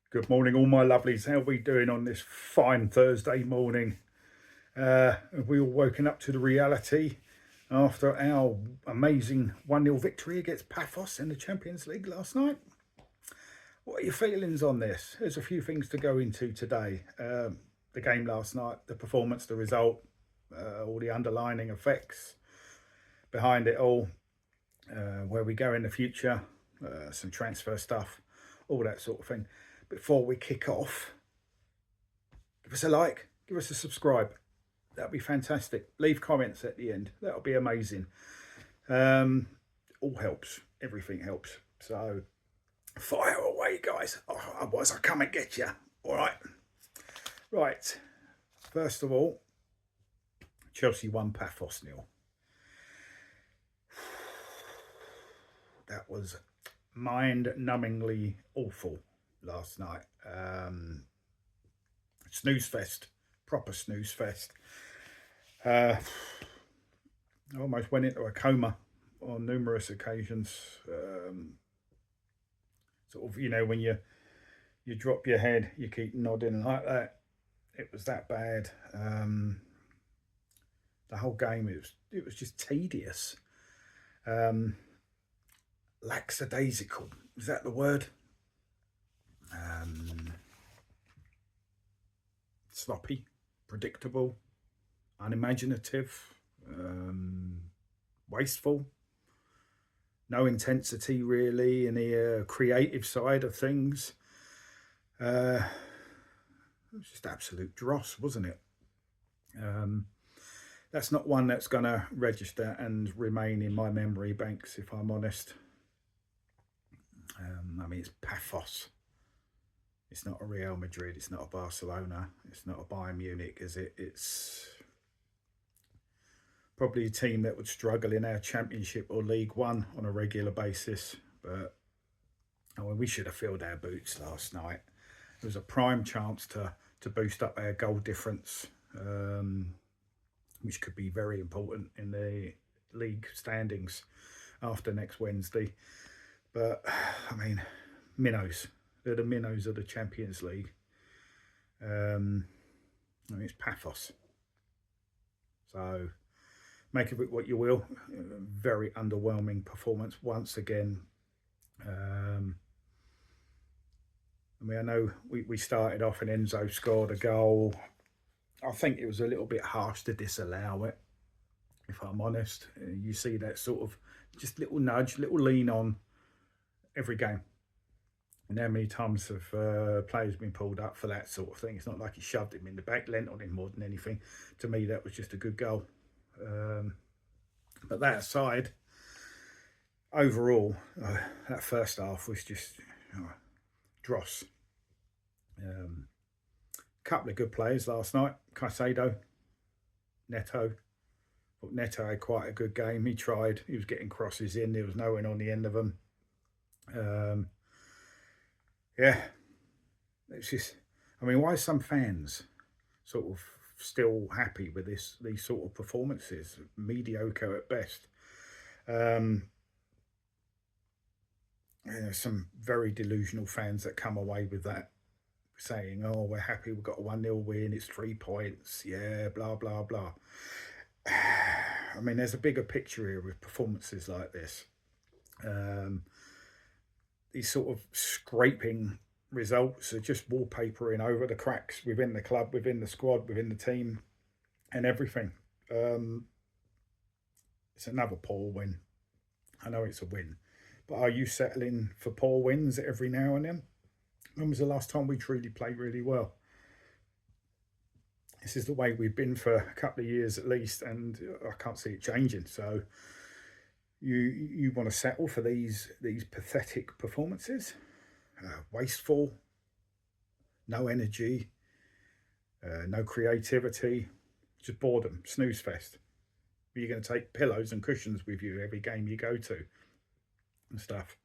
Good morning, all my lovelies. How are we doing on this fine Thursday morning? Have we all woken up to the reality after our amazing 1-0 victory against Pafos in the Champions League last night? What are your feelings on this? There's a few things to go into today. The game last night, the performance, the result, all the underlining effects behind it all, where we go in the future, some transfer stuff, all that sort of thing. Before we kick off, give us a like, give us a subscribe. That'd be fantastic. Leave comments at the end. That'll be amazing. All helps. Everything helps. So fire away, guys. Otherwise, I'll come and get you. All right. Right. First of all, Chelsea won Pafos 0. That was mind-numbingly awful last night. Snooze fest, proper snooze fest. I almost went into a coma on numerous occasions. Sort of, when you drop your head, you keep nodding like that. It was that bad. The whole game, it was just tedious. Lackadaisical, is that the word? Sloppy, predictable, unimaginative, wasteful, no intensity really in the creative side of things. It was just absolute dross, wasn't it? That's not one that's going to register and remain in my memory banks, if I'm honest. It's Pafos. It's not a Real Madrid. It's not a Barcelona. It's not a Bayern Munich, is it? It's probably a team that would struggle in our Championship or League One on a regular basis. But we should have filled our boots last night. It was a prime chance to boost up our goal difference, which could be very important in the league standings after next Wednesday. But, minnows. They're the minnows of the Champions League. It's Pafos. So, make of it what you will. Very underwhelming performance once again. I know we started off and Enzo scored a goal. I think it was a little bit harsh to disallow it, if I'm honest. You see that sort of just little nudge, little lean on every game. And how many times have players been pulled up for that sort of thing? It's not like he shoved him in the back, leant on him more than anything. To me, that was just a good goal. But that aside, overall, that first half was just dross. Couple of good players last night. Caicedo, Neto. But Neto had quite a good game. He tried. He was getting crosses in. There was no one on the end of them. It's just, why are some fans sort of still happy with these sort of performances? Mediocre at best. There's some very delusional fans that come away with that, saying, "Oh, we're happy, we've got a 1-0 win, it's 3 points, yeah, blah, blah, blah." There's a bigger picture here with performances like this. These sort of scraping results are just wallpapering over the cracks within the club, within the squad, within the team, and everything. It's another poor win. I know it's a win, but are you settling for poor wins every now and then? When was the last time we truly played really well? This is the way we've been for a couple of years at least, and I can't see it changing. So you want to settle for these pathetic performances? Wasteful, no energy, no creativity, just boredom, snooze fest. You're going to take pillows and cushions with you every game you go to and stuff.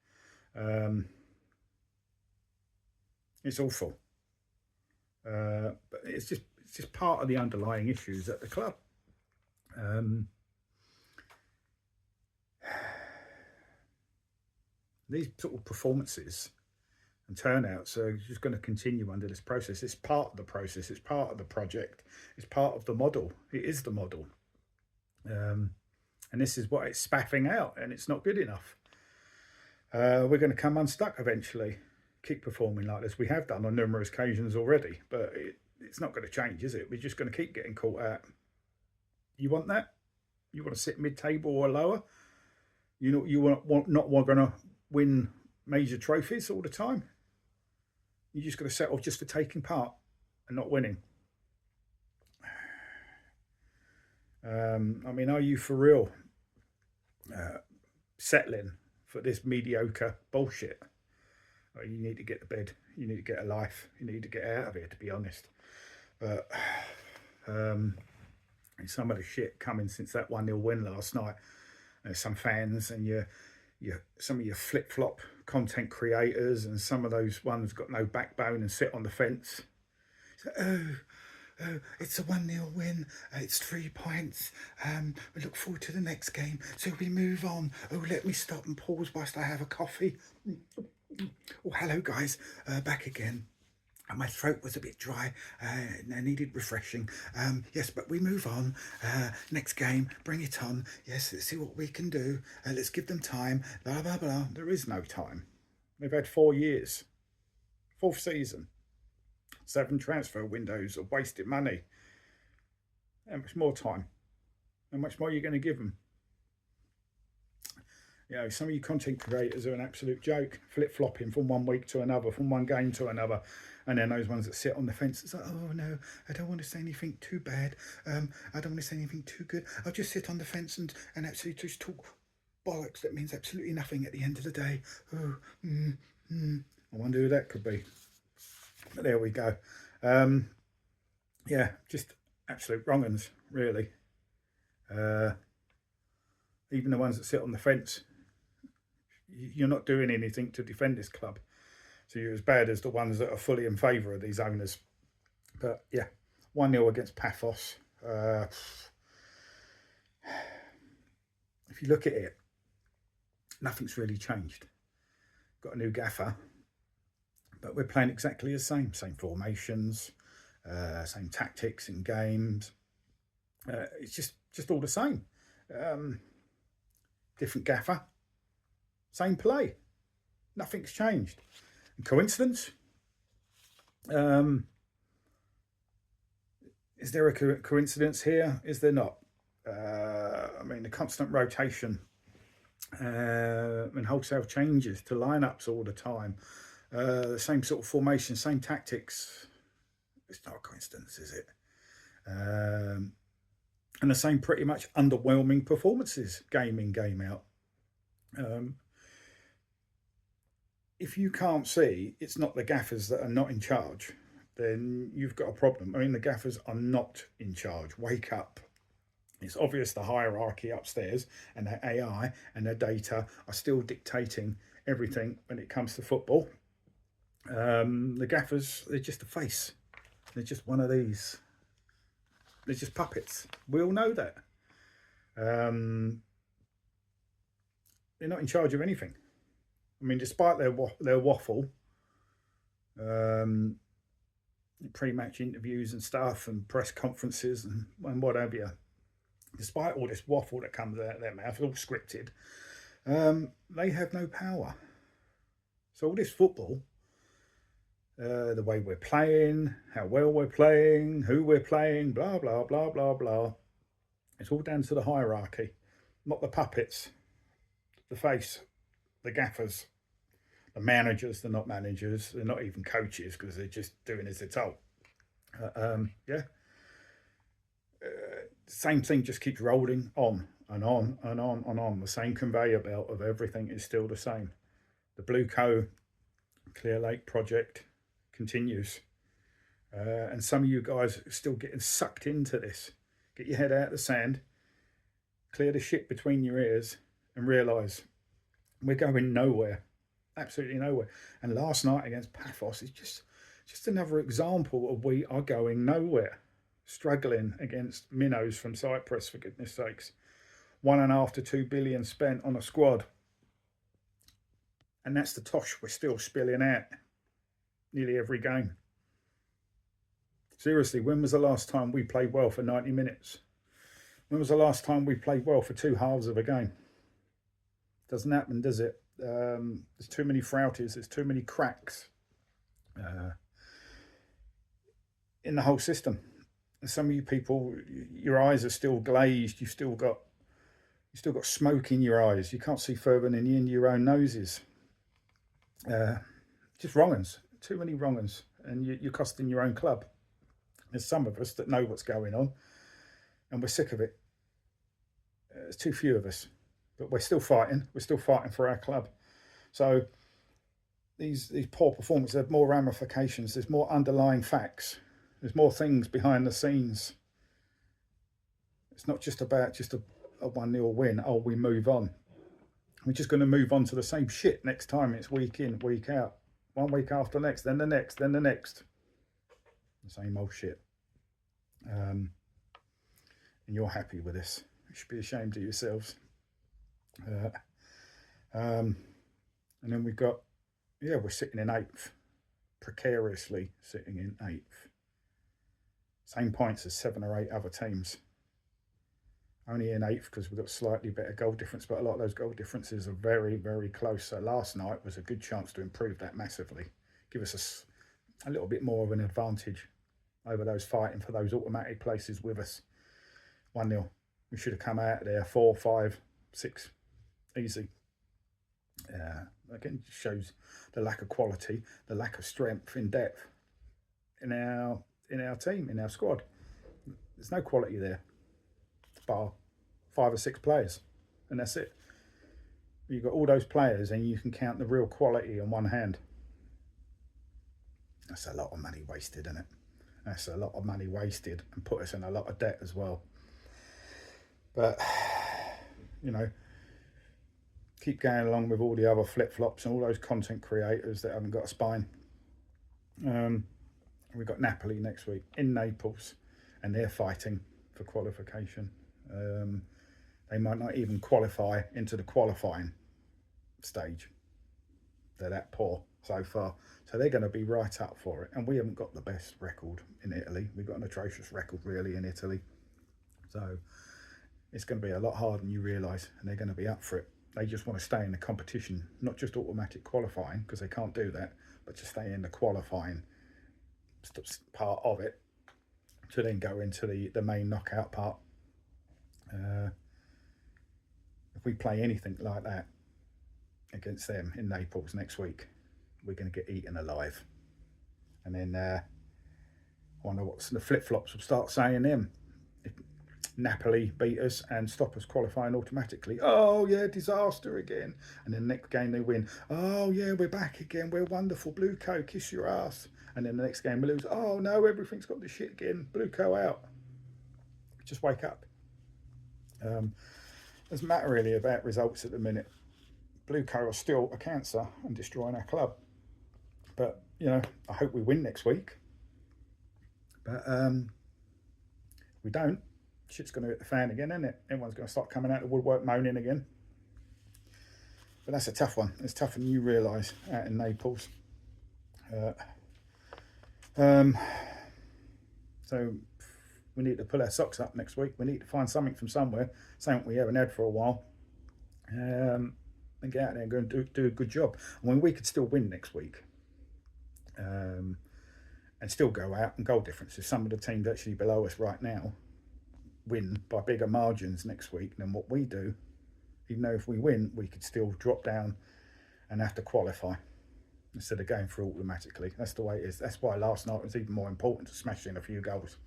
It's awful. But it's just part of the underlying issues at the club. These sort of performances and turnout. So it's just going to continue under this process. It's part of the process. It's part of the project. It's part of the model. It is the model. And this is what it's spaffing out, and it's not good enough. We're going to come unstuck eventually. Keep performing like this. We have done on numerous occasions already, but it's not going to change, is it? We're just going to keep getting caught out. You want that? You want to sit mid-table or lower? You not going to win major trophies all the time. You're just going to settle just for taking part and not winning. I mean, are you for real settling for this mediocre bullshit? Oh, you need to get to bed. You need to get a life. You need to get out of here, to be honest. But some of the shit coming since that 1-0 win last night. Some fans and some of your flip-flop content creators, and some of those ones got no backbone and sit on the fence. So, oh, it's a 1-0 win. It's 3 points. We look forward to the next game. So we move on. Oh, let me stop and pause whilst I have a coffee. Oh, hello guys, back again. My throat was a bit dry and I needed refreshing. Yes, but we move on. Next game, bring it on. Yes, let's see what we can do. Let's give them time. Blah, blah, blah. There is no time. They've had 4 years. 4th season. 7 transfer windows of wasted money. How much more time? How much more are you going to give them? You know, some of you content creators are an absolute joke, flip-flopping from one week to another, from one game to another. And then those ones that sit on the fence, it's like, oh no, I don't want to say anything too bad. I don't want to say anything too good. I'll just sit on the fence and absolutely just talk bollocks that means absolutely nothing at the end of the day. Oh, I wonder who that could be. But there we go. Yeah, just absolute wrong uns, really. Even the ones that sit on the fence, you're not doing anything to defend this club. So you're as bad as the ones that are fully in favour of these owners. But yeah, 1-0 against Pafos. If you look at it, nothing's really changed. Got a new gaffer, but we're playing exactly the same formations, same tactics in games. It's just all the same. Different gaffer, same play. Nothing's changed. And coincidence? Is there a coincidence here? Is there not? I mean, the constant rotation and wholesale changes to lineups all the time. The same sort of formation, same tactics. It's not a coincidence, is it? And the same pretty much underwhelming performances, game in, game out. If you can't see it's not the gaffers that are not in charge, then you've got a problem. I mean, the gaffers are not in charge. Wake up. It's obvious the hierarchy upstairs and their AI and their data are still dictating everything when it comes to football. The gaffers, they're just a face. They're just one of these. They're just puppets. We all know that. They're not in charge of anything. I mean, despite their waffle, pre-match interviews and stuff and press conferences and what have you, despite all this waffle that comes out of their mouth, all scripted, they have no power. So all this football, the way we're playing, how well we're playing, who we're playing, blah, blah, blah, blah, blah. It's all down to the hierarchy, not the puppets, the face, the gaffers, the managers. They're not managers. They're not even coaches because they're just doing as they're told. Yeah. Same thing just keeps rolling on and on and on and on. The same conveyor belt of everything is still the same. The Blueco Clear Lake project continues. And some of you guys are still getting sucked into this. Get your head out of the sand, clear the shit between your ears and realise we're going nowhere. Absolutely nowhere. And last night against Pafos is just another example of we are going nowhere. Struggling against minnows from Cyprus, for goodness sakes. 1.5 to 2 billion spent on a squad. And that's the tosh we're still spilling out. nearly every game. Seriously, when was the last time we played well for 90 minutes? When was the last time we played well for two halves of a game? Doesn't happen, does it? There's too many frailties, there's too many cracks uh, in the whole system. And some of you people, your eyes are still glazed. You've still got smoke in your eyes. You can't see further than the end of your own noses. Just wrong uns, too many wrong uns, and you're costing your own club. There's some of us that know what's going on, and we're sick of it. There's too few of us, but we're still fighting. We're still fighting for our club. So these poor performances have more ramifications. There's more underlying facts. There's more things behind the scenes. It's not just about just a 1-0 win. Oh, we move on. We're just going to move on to the same shit next time. It's week in, week out. 1 week after next, then the next, then the next. The same old shit. And you're happy with this. You should be ashamed of yourselves. And then we've got, we're sitting in 8th. Precariously sitting in 8th. Same points as 7 or 8 other teams. Only in 8th because we've got slightly better goal difference, but a lot of those goal differences are very, very close. So last night was a good chance to improve that massively. Give us a little bit more of an advantage over those fighting for those automatic places with us. 1-0. We should have come out of there 4, 5, 6. Easy. Again, just shows the lack of quality, the lack of strength in depth in our team, in our squad. There's no quality there, bar 5 or 6 players, and that's it. You've got all those players and you can count the real quality on one hand. That's a lot of money wasted, isn't it? That's a lot of money wasted and put us in a lot of debt as well. But, keep going along with all the other flip-flops and all those content creators that haven't got a spine. We've got Napoli next week in Naples, and they're fighting for qualification. They might not even qualify into the qualifying stage. They're that poor so far. So they're going to be right up for it. And we haven't got the best record in Italy. We've got an atrocious record, really, in Italy. So it's going to be a lot harder than you realise, and they're going to be up for it. They just want to stay in the competition, not just automatic qualifying, because they can't do that, but to stay in the qualifying part of it, to then go into the main knockout part. If we play anything like that against them in Naples next week, we're going to get eaten alive. And then I wonder what the flip-flops will start saying them. If Napoli beat us and stop us qualifying automatically, oh yeah, disaster again. And then the next game they win, oh yeah, we're back again, we're wonderful, Blueco, kiss your ass. And then the next game we lose, oh no, everything's got the shit again, Blueco out. Just wake up. Doesn't matter really about results at the minute. Blueco are still a cancer and destroying our club. But, I hope we win next week. But if we don't, shit's going to hit the fan again, isn't it? Everyone's going to start coming out of the woodwork moaning again. But that's a tough one. It's tougher than you realise out in Naples. So we need to pull our socks up next week. We need to find something from somewhere, something we haven't had for a while, and get out there and go and do a good job. I mean, we could still win next week, and still go out and goal differences. Some of the teams actually below us right now win by bigger margins next week than what we do. Even though if we win, we could still drop down and have to qualify instead of going through automatically. That's the way it is. That's why last night was even more important to smash in a few goals.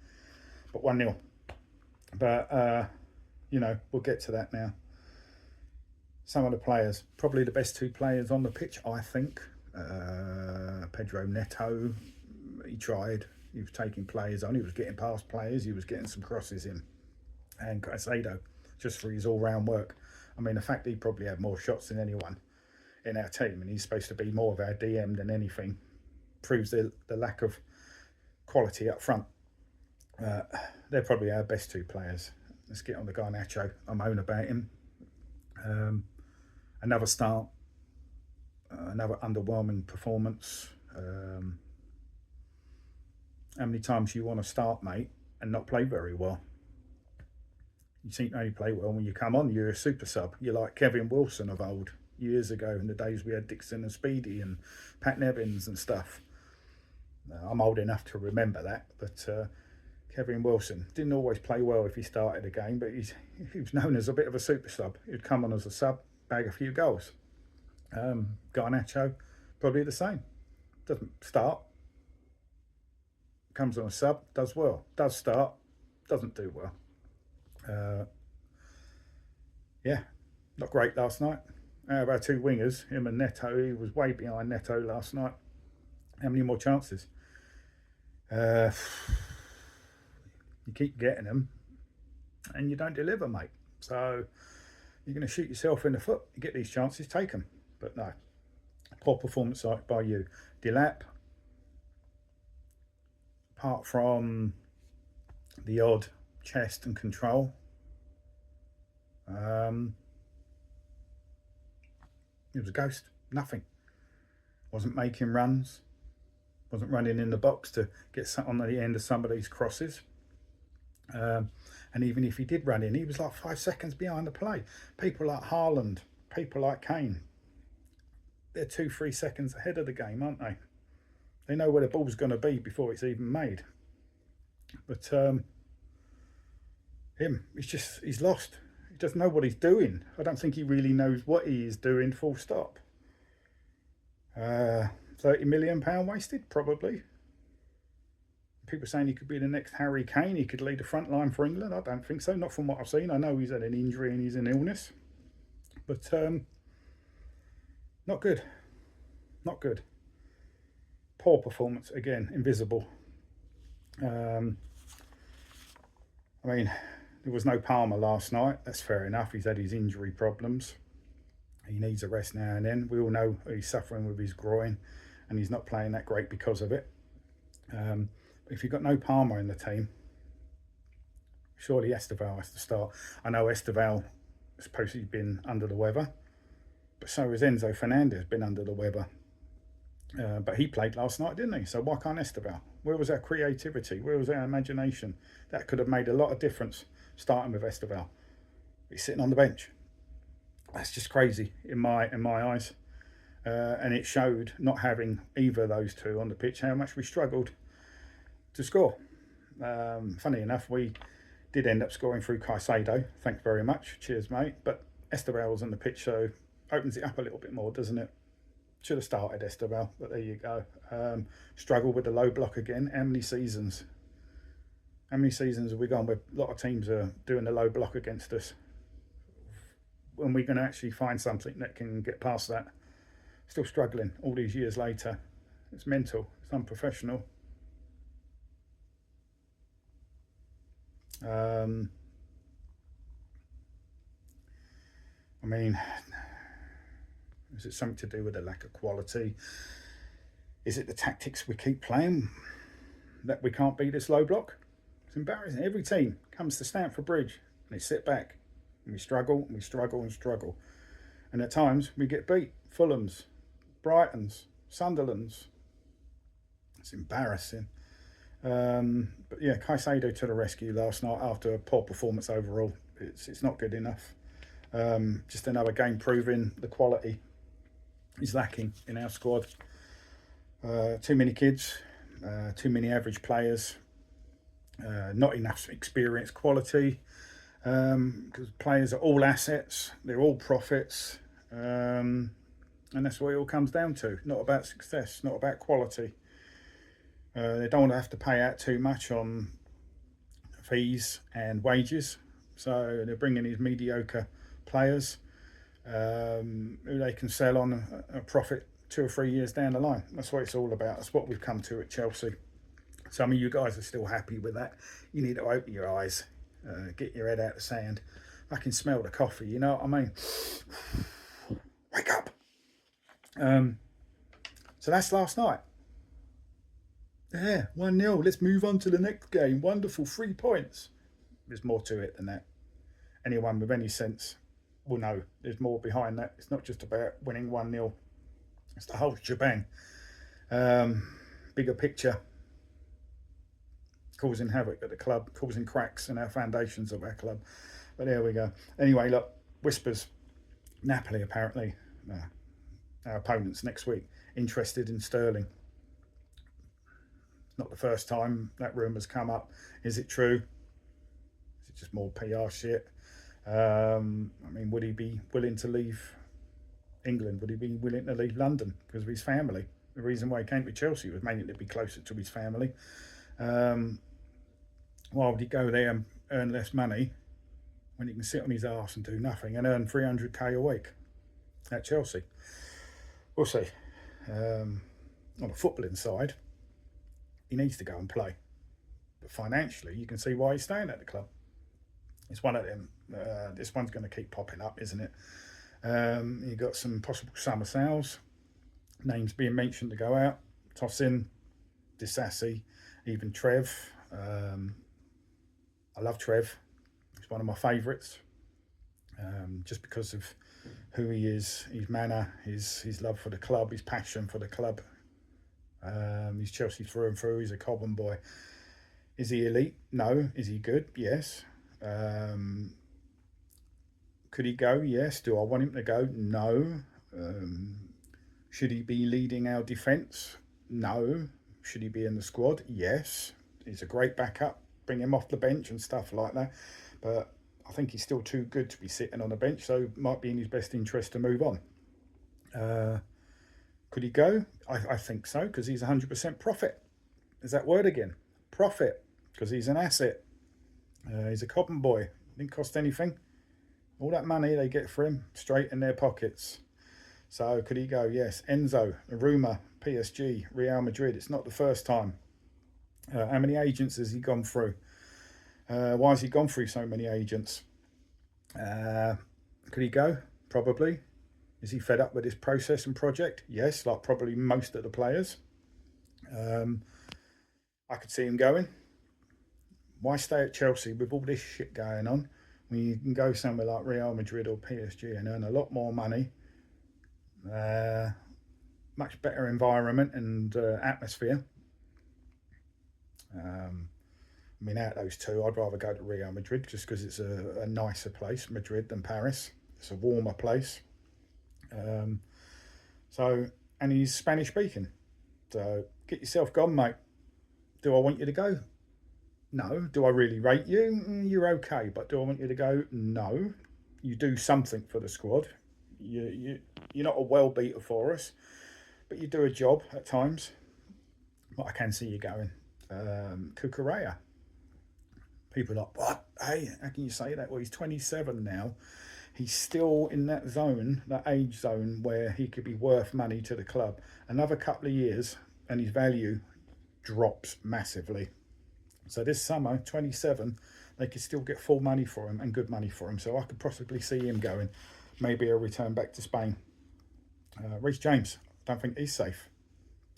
But 1-0. But, we'll get to that now. Some of the players, probably the best 2 players on the pitch, I think. Pedro Neto, he tried. He was taking players on. He was getting past players. He was getting some crosses in. And Caicedo, just for his all-round work. I mean, the fact that he probably had more shots than anyone in our team, and he's supposed to be more of our DM than anything, proves the lack of quality up front. They're probably our best 2 players. Let's get on the guy Nacho. I moan about him. Another start, another underwhelming performance. how many times you want to start, mate, and not play very well. You seem to only play well when you come on. You're a super sub. You're like Kevin Wilson of old, years ago, in the days we had Dixon and Speedy and Pat Nevins and stuff. I'm old enough to remember that, but Kevin Wilson didn't always play well if he started a game, but he was known as a bit of a super sub. He'd come on as a sub, bag a few goals. Garnacho, probably the same. Doesn't start, comes on a sub, does well. Does start, doesn't do well. Yeah, not great last night. Out of our two wingers, him and Neto, he was way behind Neto last night. How many more chances? You keep getting them and you don't deliver, mate. So you're going to shoot yourself in the foot. You get these chances, take them. But no, poor performance by you. Delap, apart from the odd chest and control, it was a ghost. Nothing. Wasn't making runs. Wasn't running in the box to get on the end of some of these crosses. And even if he did run in, he was like 5 seconds behind the play. People like Haaland, people like Kane, they're 2-3 seconds ahead of the game, aren't they? They know where the ball's going to be before it's even made. But he's lost. He doesn't know what he's doing. I don't think he really knows what he is doing, full stop. £30 million wasted, probably. People saying he could be the next Harry Kane. He could lead the front line for England. I don't think so, not from what I've seen. I know he's had an injury and he's in illness. But not good. Not good. Poor performance, again, invisible. I mean, there was no Palmer last night. That's fair enough. He's had his injury problems. He needs a rest now and then. We all know he's suffering with his groin and he's not playing that great because of it. If you've got no Palmer in the team, surely Esteval has to start. I know Esteval has supposedly been under the weather, but so has Enzo Fernandez been under the weather. But he played last night, didn't he? So why can't Esteval? Where was our creativity? Where was our imagination? That could have made a lot of difference starting with Esteval. He's sitting on the bench. That's just crazy in my eyes. And it showed, not having either of those two on the pitch, how much we struggled to score. Funny enough, we did end up scoring through Caicedo. Thanks very much. Cheers, mate. But Esteval's on the pitch, so opens it up a little bit more, doesn't it? Should have started Esteval, but there you go. Struggle with the low block again. How many seasons? How many seasons have we gone where a lot of teams are doing the low block against us? When we're going to actually find something that can get past that? Still struggling all these years later. It's mental. It's unprofessional. I mean, is it something to do with the lack of quality? Is it the tactics we keep playing that we can't beat this low block? It's embarrassing. Every team comes to Stamford Bridge and they sit back and we struggle and we struggle and struggle. And at times we get beat. Fulham's, Brighton's, Sunderland's. It's embarrassing. But yeah, Caicedo to the rescue last night after a poor performance overall. It's not good enough. Just another game proving the quality is lacking in our squad. Too many kids, too many average players, not enough experience quality, because players are all assets, they're all profits, and that's what it all comes down to. Not about success, not about quality. They don't want to have to pay out too much on fees and wages, so they're bringing these mediocre players who they can sell on a profit 2 or 3 years down the line. That's what it's all about. That's what we've come to at Chelsea. Some of you guys are still happy with that. You need to open your eyes, get your head out of the sand. I can smell the coffee, you know what I mean? Wake up. So that's last night. Yeah, 1-0. Let's move on to the next game. Wonderful, 3 points. There's more to it than that. Anyone with any sense will know there's more behind that. It's not just about winning 1-0. It's the whole shebang. Bigger picture. causing havoc at the club, causing cracks in our foundations of our club. But there we go. Anyway, look, whispers. Napoli apparently, our opponents next week, interested in Sterling. Not the first time that rumour's come up. Is it true? Is it just more PR shit? I mean, would he be willing to leave England? Would he be willing to leave London because of his family? The reason why he came to Chelsea was mainly to be closer to his family. Why would he go there and earn less money when he can sit on his arse and do nothing and earn 300k a week at Chelsea? We'll see. On the footballing side, he needs to go and play. But financially, you can see why he's staying at the club. It's one of them. This one's going to keep popping up, isn't it? You've got some possible summer sales. Names being mentioned to go out. Tosin, Disassi, even Trev. I love Trev. He's one of my favourites. Just because of who he is, his manner, his love for the club, his passion for the club. He's Chelsea through and through. He's a Cobham boy. Is he elite? No. Is he good? Yes. Could he go? Yes. Do I want him to go? No. Should he be leading our defence? No. Should he be in the squad? Yes. He's a great backup. Bring him off the bench and stuff like that. But I think he's still too good to be sitting on the bench, so it might be in his best interest to move on. Could he go? I think so, because he's 100% profit. Is that word again? Profit, because he's an asset. He's a Cobham boy. Didn't cost anything. All that money they get for him, straight in their pockets. So could he go? Yes. Enzo, a rumour, PSG, Real Madrid. It's not the first time. How many agents has he gone through? Why has he gone through so many agents? Could he go? Probably. Is he fed up with this process and project? Yes, like probably most of the players. I could see him going. Why stay at Chelsea with all this shit going on when you can go somewhere like Real Madrid or PSG and earn a lot more money, much better environment and atmosphere? I mean, out of those two, I'd rather go to Real Madrid just because it's a nicer place, Madrid, than Paris. It's a warmer place. And he's Spanish speaking. So get yourself gone, mate. Do I want you to go? No. Do I really rate you? You're okay. But do I want you to go? No. You do something for the squad. You're not a well beater for us, but you do a job at times. But I can see you going. Cucurella. People are like, what? Hey, how can you say that? Well, he's 27 now. He's still in that zone, that age zone, where he could be worth money to the club. Another couple of years and his value drops massively. So this summer, 27, they could still get full money for him and good money for him. So I could possibly see him going. Maybe he'll return back to Spain. Reece James, don't think he's safe.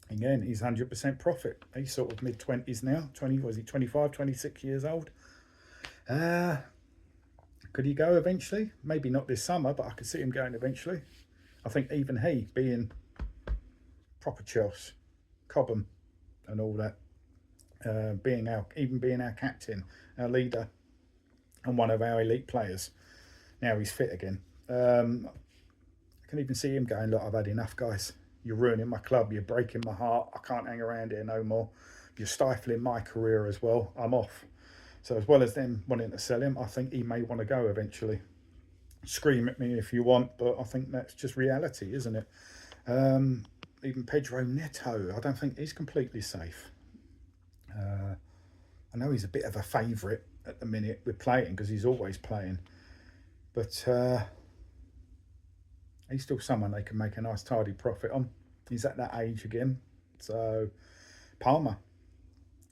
Again, he's 100% profit. He's sort of mid-20s now. 25, 26 years old. Could he go eventually? Maybe not this summer, but I could see him going eventually. I think even he, being proper Chelsea, Cobham and all that, being our captain, our leader, and one of our elite players. Now he's fit again. I can even see him going, look, I've had enough, guys. You're ruining my club. You're breaking my heart. I can't hang around here no more. You're stifling my career as well. I'm off. So as well as them wanting to sell him, I think he may want to go eventually. Scream at me if you want, but I think that's just reality, isn't it? Even Pedro Neto, I don't think he's completely safe. I know he's a bit of a favourite at the minute with playing because he's always playing. But he's still someone they can make a nice tidy profit on. He's at that age again. So Palmer,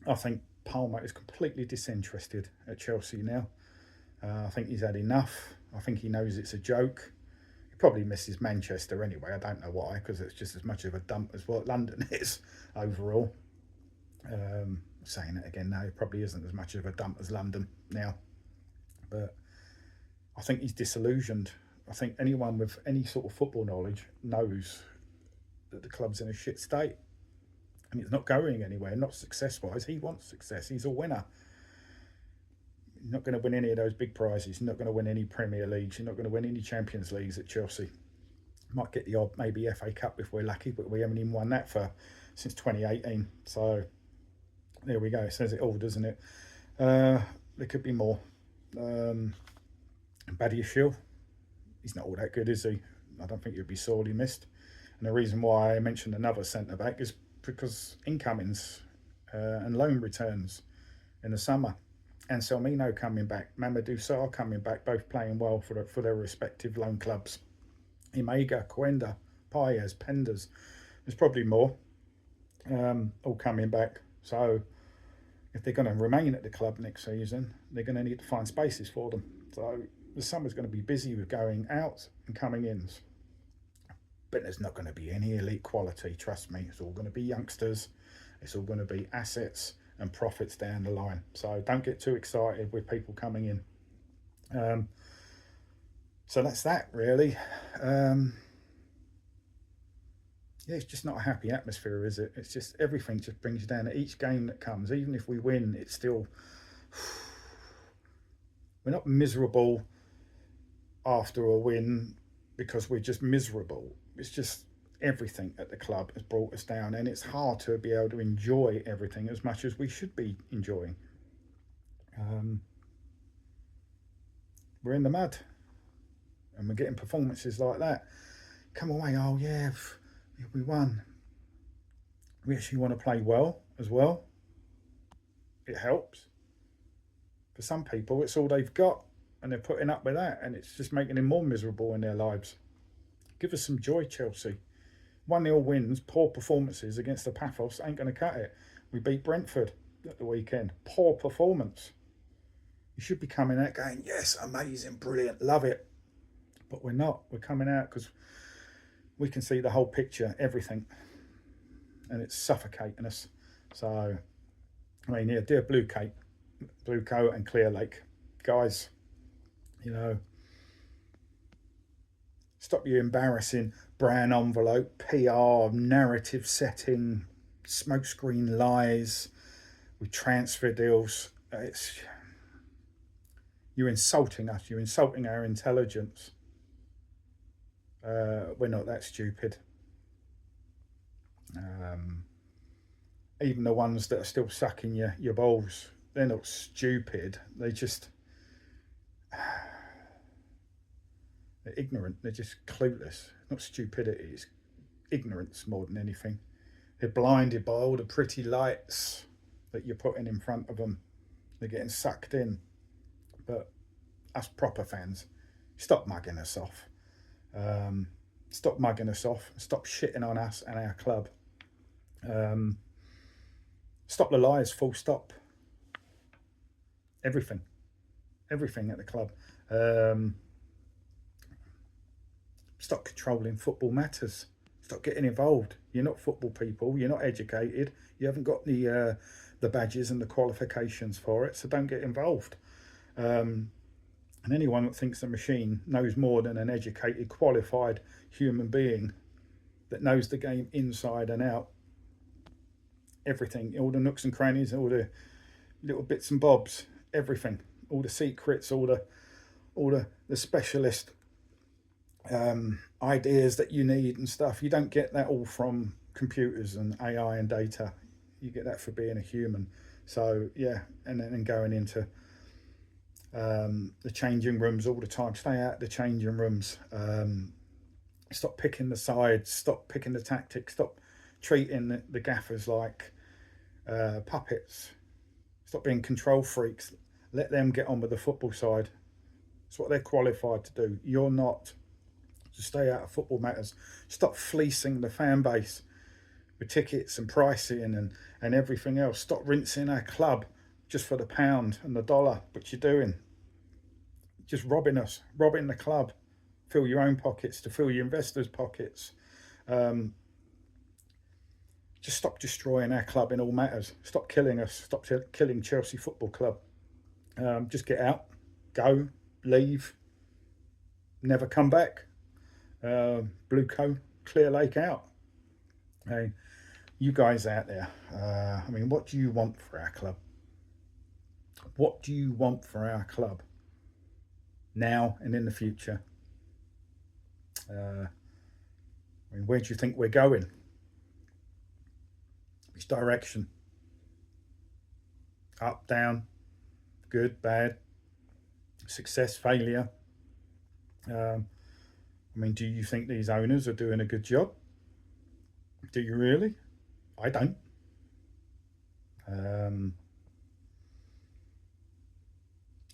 I think Palmer is completely disinterested at Chelsea now. I think he's had enough. I think he knows it's a joke. He probably misses Manchester anyway. I don't know why, because it's just as much of a dump as what London is overall. Saying it again now, it probably isn't as much of a dump as London now. But I think he's disillusioned. I think anyone with any sort of football knowledge knows that the club's in a shit state. and it's not going anywhere, not success-wise. He wants success. He's a winner. You're not going to win any of those big prizes. You're not going to win any Premier Leagues. You're not going to win any Champions Leagues at Chelsea. Might get the odd maybe FA Cup if we're lucky, but we haven't even won that since 2018. So there we go. It says it all, doesn't it? There could be more. Badiashile, he's not all that good, is he? I don't think he'd be sorely missed. And the reason why I mentioned another centre back is because incomings and loan returns in the summer. And Selmino coming back, Mamadou Sarr coming back, both playing well for their respective loan clubs. Imega, Coenda, Paez, Penders. There's probably more all coming back. So if they're going to remain at the club next season, they're going to need to find spaces for them. So the summer's going to be busy with going out and coming ins. But there's not going to be any elite quality, trust me. It's all going to be youngsters. It's all going to be assets and profits down the line. So don't get too excited with people coming in. So that's that, really. Yeah, it's just not a happy atmosphere, is it? It's just everything just brings you down. At each game that comes, even if we win, it's still... We're not miserable after a win because we're just miserable. It's just everything at the club has brought us down, and it's hard to be able to enjoy everything as much as we should be enjoying. We're in the mud, and we're getting performances like that. Come away, oh yeah, we won. We actually want to play well as well. It helps. For some people, it's all they've got, and they're putting up with that, and it's just making them more miserable in their lives. Give us some joy, Chelsea. 1-0 wins, poor performances against the Pafos ain't going to cut it. We beat Brentford at the weekend. Poor performance. You should be coming out going, yes, amazing, brilliant, love it. But we're not. We're coming out because we can see the whole picture, everything. And it's suffocating us. So, I mean, yeah, dear Blueco and Clear Lake, guys, you know, stop your embarrassing brown envelope, PR, narrative setting, smokescreen lies with transfer deals. You're insulting us. You're insulting our intelligence. We're not that stupid. Even the ones that are still sucking your balls, they're not stupid. They're ignorant. They're just clueless. Not stupidity. It's ignorance more than anything. They're blinded by all the pretty lights that you're putting in front of them. They're getting sucked in. But us proper fans, stop mugging us off. Stop mugging us off. Stop shitting on us and our club. Stop the lies, full stop. Everything at the club. Stop controlling football matters. Stop getting involved. You're not football people. You're not educated. You haven't got the badges and the qualifications for it, so don't get involved. And anyone that thinks the machine knows more than an educated, qualified human being that knows the game inside and out, everything, all the nooks and crannies, all the little bits and bobs, everything, all the secrets, all the specialist ideas that you need and stuff. You don't get that all from computers and AI and data. You get that for being a human. So yeah, and then going into the changing rooms all the time. Stay out of the changing rooms. Stop picking the sides. Stop picking the tactics. Stop treating the gaffers like puppets. Stop being control freaks. Let them get on with the football side. It's what they're qualified to do. You're not. To stay out of football matters. Stop fleecing the fan base with tickets and pricing and everything else. Stop rinsing our club just for the pound and the dollar, which you're doing. Just robbing us, robbing the club. Fill your own pockets to fill your investors' pockets. Just stop destroying our club in all matters. Stop killing us. Stop killing Chelsea Football Club. Just get out, go, leave, never come back. Blueco, Clear Lake out. Hey, You guys out there, I mean, what do you want for our club? What do you want for our club now and in the future? I mean, where do you think we're going? Which direction? Up, down, good, bad, success, failure? I mean, do you think these owners are doing a good job? Do you really? I don't. Do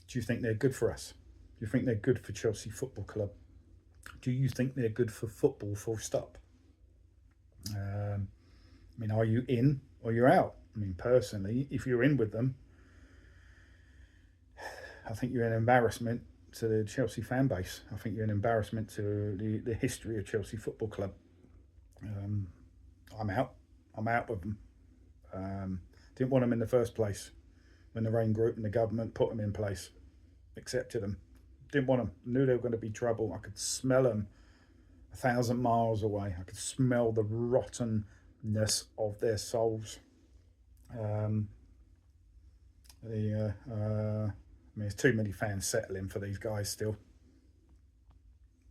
you think they're good for us? Do you think they're good for Chelsea Football Club? Do you think they're good for football, full stop? I mean, are you in or you're out? I mean, personally, if you're in with them, I think you're an embarrassment to the Chelsea fan base. I think you're an embarrassment to the history of Chelsea Football Club. I'm out. I'm out with them. Didn't want them in the first place when the Rain Group and the government put them in place. Accepted them. Didn't want them. Knew they were going to be trouble. I could smell them 1,000 miles away. I could smell the rottenness of their souls. I mean, there's too many fans settling for these guys still.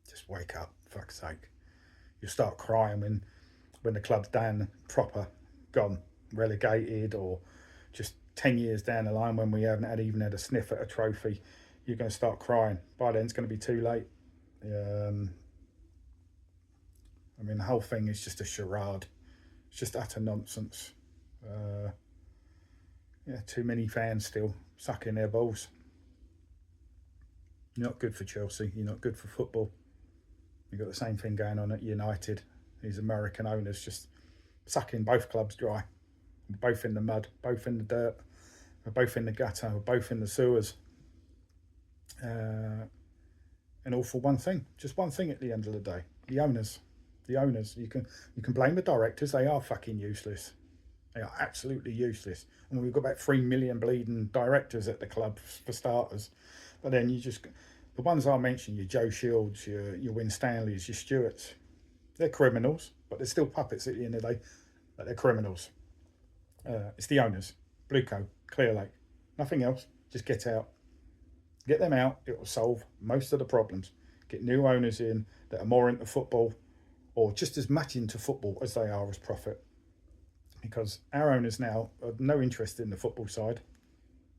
Just wake up, for fuck's sake. You start crying when the club's down, proper, gone, relegated, or just 10 years down the line when we haven't even had a sniff at a trophy. You're going to start crying. By then, it's going to be too late. I mean, the whole thing is just a charade. It's just utter nonsense. Too many fans still sucking their balls. You're not good for Chelsea. You're not good for football. You've got the same thing going on at United. These American owners just sucking both clubs dry. Both in the mud, both in the dirt, both in the gutter, both in the sewers. And all for one thing. Just one thing at the end of the day. The owners. The owners. You can blame the directors. They are fucking useless. They are absolutely useless. And we've got about 3 million bleeding directors at the club for starters. But then the ones I mentioned, your Joe Shields, your Win Stanleys, your Stewarts, they're criminals, but they're still puppets at the end of the day. But they're criminals. It's the owners. Blueco, Clear Lake. Nothing else. Just get out. Get them out. It will solve most of the problems. Get new owners in that are more into football or just as much into football as they are as profit. Because our owners now have no interest in the football side.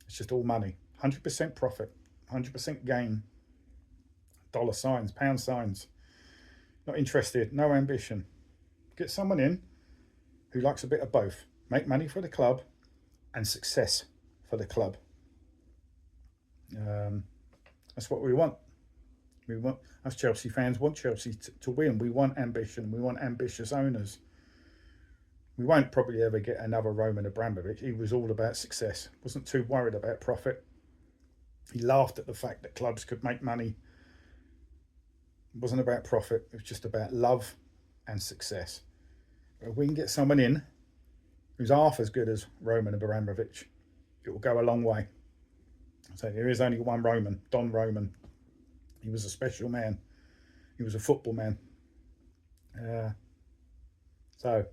It's just all money. 100% profit. 100% gain. Dollar signs, pound signs. Not interested. No ambition. Get someone in who likes a bit of both. Make money for the club and success for the club. That's what we want. Us Chelsea fans want Chelsea to win. We want ambition. We want ambitious owners. We won't probably ever get another Roman Abramovich. He was all about success. Wasn't too worried about profit. He laughed at the fact that clubs could make money. It wasn't about profit. It was just about love and success. If we can get someone in who's half as good as Roman Abramovich, it will go a long way. So there is only one Roman, Don Roman. He was a special man. He was a football man. So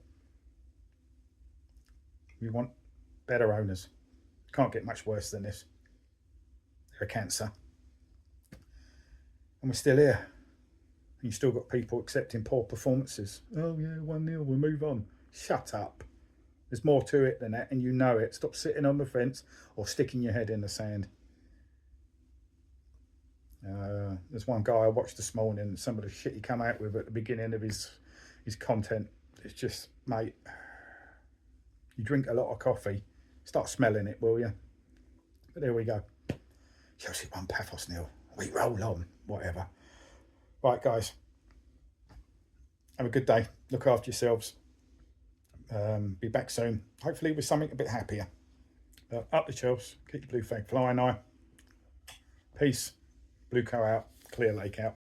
we want better owners. Can't get much worse than this. They're a cancer. And we're still here. And you've still got people accepting poor performances. Oh yeah, 1-0, we'll move on. Shut up. There's more to it than that, and you know it. Stop sitting on the fence or sticking your head in the sand. There's one guy I watched this morning, some of the shit he come out with at the beginning of his content. It's just, mate, you drink a lot of coffee, start smelling it, will you? But there we go. Chelsea 1, Pafos 0. We roll on, whatever. Right, guys. Have a good day. Look after yourselves. Be back soon. Hopefully with something a bit happier. Up the Chelsea. Keep the blue flag flying high. Peace. Blueco out. Clear Lake out.